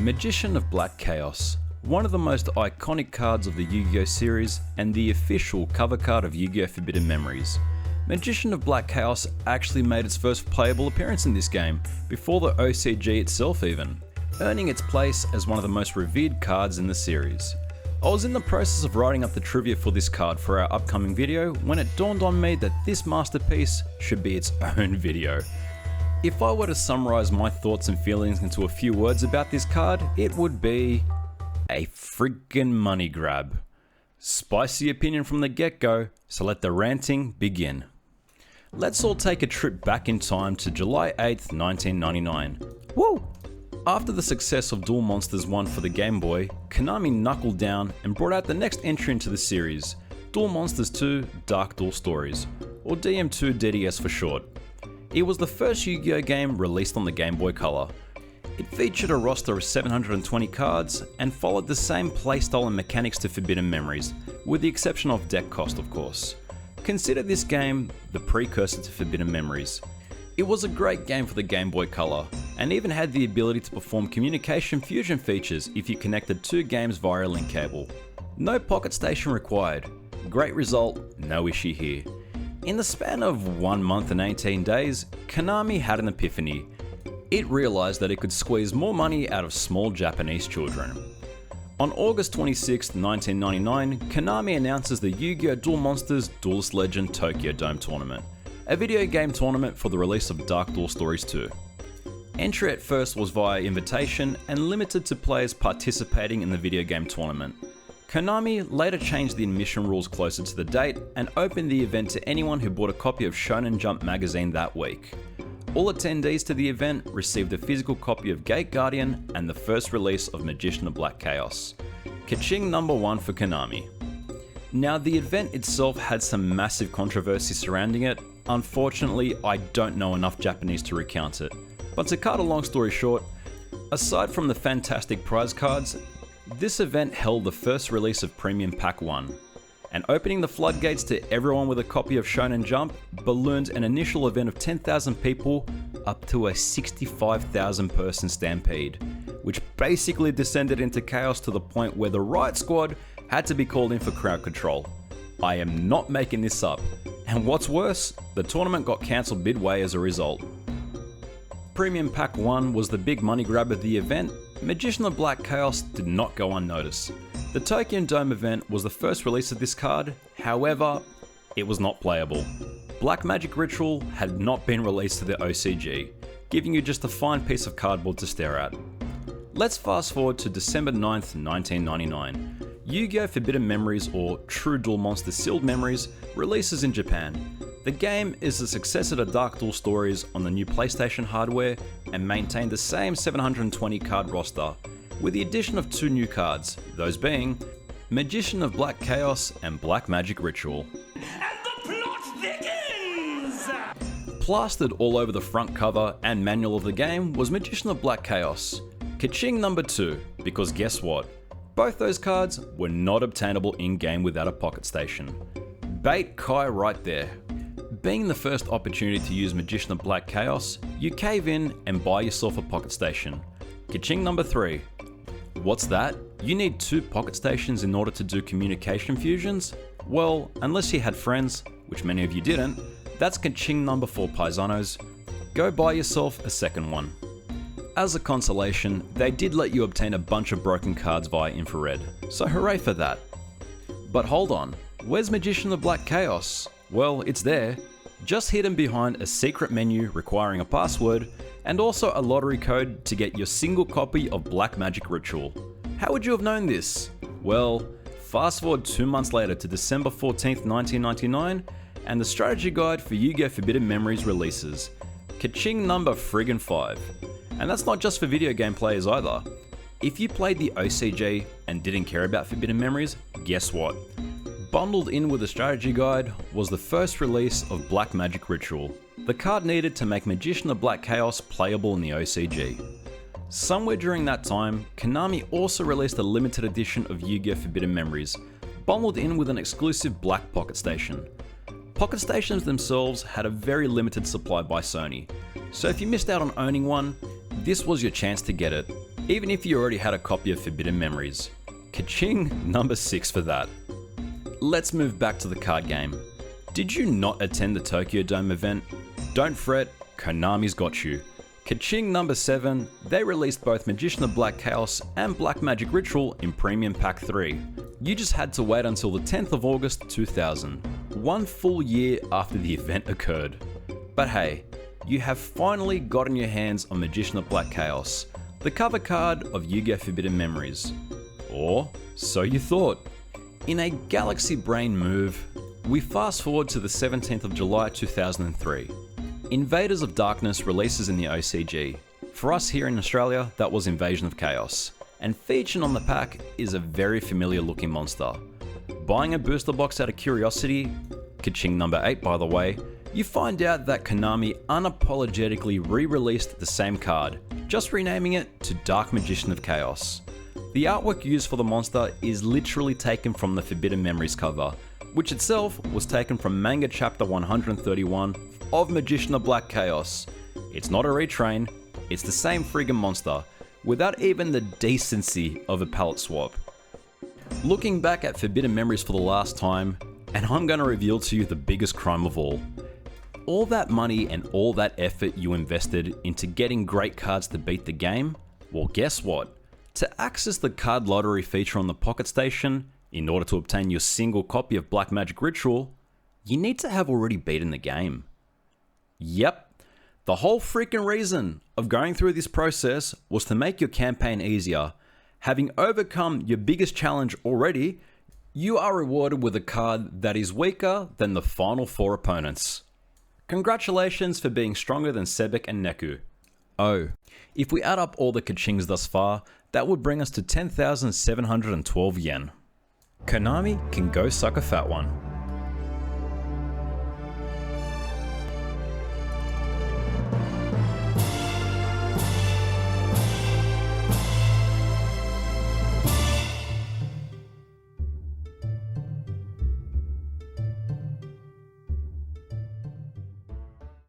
Magician of Black Chaos, one of the most iconic cards of the Yu-Gi-Oh series and the official cover card of Yu-Gi-Oh! Forbidden Memories. Magician of Black Chaos actually made its first playable appearance in this game, before the OCG itself even, earning its place as one of the most revered cards in the series. I was in the process of writing up the trivia for this card for our upcoming video when it dawned on me that this masterpiece should be its own video. If I were to summarize my thoughts and feelings into a few words about this card, it would be a freaking money grab. Spicy opinion from the get-go, so let the ranting begin. Let's all take a trip back in time to July 8th, 1999. Woo! After the success of Duel Monsters 1 for the Game Boy, Konami knuckled down and brought out the next entry into the series, Duel Monsters 2 Dark Duel Stories, or DM2 DDS for short. It was the first Yu-Gi-Oh game released on the Game Boy Color. It featured a roster of 720 cards and followed the same playstyle and mechanics to Forbidden Memories, with the exception of deck cost of course. Consider this game the precursor to Forbidden Memories. It was a great game for the Game Boy Color, and even had the ability to perform communication fusion features if you connected two games via a link cable. No pocket station required. Great result, no issue here. In the span of 1 month and 18 days, Konami had an epiphany. It realized that it could squeeze more money out of small Japanese children. On August 26, 1999, Konami announces the Yu-Gi-Oh! Duel Monsters Duelist Legend Tokyo Dome Tournament, a video game tournament for the release of Dark Duel Stories 2. Entry at first was via invitation and limited to players participating in the video game tournament. Konami later changed the admission rules closer to the date and opened the event to anyone who bought a copy of Shonen Jump magazine that week. All attendees to the event received a physical copy of Gate Guardian and the first release of Magician of Black Chaos. Kaching number 1 for Konami. Now the event itself had some massive controversy surrounding it. Unfortunately, I don't know enough Japanese to recount it. But to cut a long story short, aside from the fantastic prize cards, this event held the first release of Premium Pack 1, and opening the floodgates to everyone with a copy of Shonen Jump ballooned an initial event of 10,000 people up to a 65,000 person stampede, which basically descended into chaos to the point where the Riot Squad had to be called in for crowd control. I am not making this up, and what's worse, the tournament got cancelled midway as a result. Premium Pack 1 was the big money grab of the event. Magician of Black Chaos did not go unnoticed. The Tokyo Dome event was the first release of this card, however, it was not playable. Black Magic Ritual had not been released to the OCG, giving you just a fine piece of cardboard to stare at. Let's fast forward to December 9th, 1999. Yu-Gi-Oh! Forbidden Memories, or True Duel Monsters Sealed Memories, releases in Japan. The game is the successor to Dark Duel Stories on the new PlayStation hardware and maintained the same 720 card roster, with the addition of 2 new cards, those being Magician of Black Chaos and Black Magic Ritual. And the plot thickens! Plastered all over the front cover and manual of the game was Magician of Black Chaos. Kaching number 2, because guess what? Both those cards were not obtainable in-game without a pocket station. Bait Kai right there. Being the first opportunity to use Magician of Black Chaos, you cave in and buy yourself a pocket station. Kaching number 3. What's that? You need 2 pocket stations in order to do communication fusions? Well, unless you had friends, which many of you didn't, that's kaching number 4 paisanos. Go buy yourself a second one. As a consolation, they did let you obtain a bunch of broken cards via infrared, so hooray for that. But hold on, where's Magician of Black Chaos? Well, it's there, just hidden behind a secret menu requiring a password, and also a lottery code to get your single copy of Black Magic Ritual. How would you have known this? Well, fast forward 2 months later to December 14th, 1999, and the strategy guide for Yu-Gi-Oh! Forbidden Memories releases. Kaching number friggin' 5. And that's not just for video game players either. If you played the OCG and didn't care about Forbidden Memories, guess what? Bundled in with the strategy guide was the first release of Black Magic Ritual, the card needed to make Magician of Black Chaos playable in the OCG. Somewhere during that time, Konami also released a limited edition of Yu-Gi-Oh! Forbidden Memories, bundled in with an exclusive black pocket station. Pocket stations themselves had a very limited supply by Sony, so if you missed out on owning one, this was your chance to get it. even if you already had a copy of Forbidden Memories. Ka-ching, number 6 for that. Let's move back to the card game. Did you not attend the Tokyo Dome event? Don't fret, Konami's got you. Ka-ching, number 7, they released both Magician of Black Chaos and Black Magic Ritual in Premium Pack 3. You just had to wait until the 10th of August 2000, one full year after the event occurred. But hey, you have finally gotten your hands on Magician of Black Chaos, the cover card of Yu-Gi-Oh! Forbidden Memories. Or so you thought. In a galaxy brain move, we fast forward to the 17th of July 2003. Invaders of Darkness releases in the OCG. For us here in Australia, that was Invasion of Chaos. And featured on the pack is a very familiar looking monster. Buying a booster box out of curiosity, ka-ching number 8 by the way, you find out that Konami unapologetically re-released the same card, just renaming it to Dark Magician of Chaos. The artwork used for the monster is literally taken from the Forbidden Memories cover, which itself was taken from manga chapter 131 of Magician of Black Chaos. It's not a retrain, it's the same friggin' monster, without even the decency of a palette swap. Looking back at Forbidden Memories for the last time, and I'm gonna reveal to you the biggest crime of all. All that money and all that effort you invested into getting great cards to beat the game, well guess what? To access the card lottery feature on the Pocket Station, in order to obtain your single copy of Black Magic Ritual, you need to have already beaten the game. Yep. The whole freaking reason of going through this process was to make your campaign easier. Having overcome your biggest challenge already, you are rewarded with a card that is weaker than the final 4 opponents. Congratulations for being stronger than Sebek and Neku. Oh, if we add up all the ka-chings thus far, that would bring us to 10,712 yen. Konami can go suck a fat one.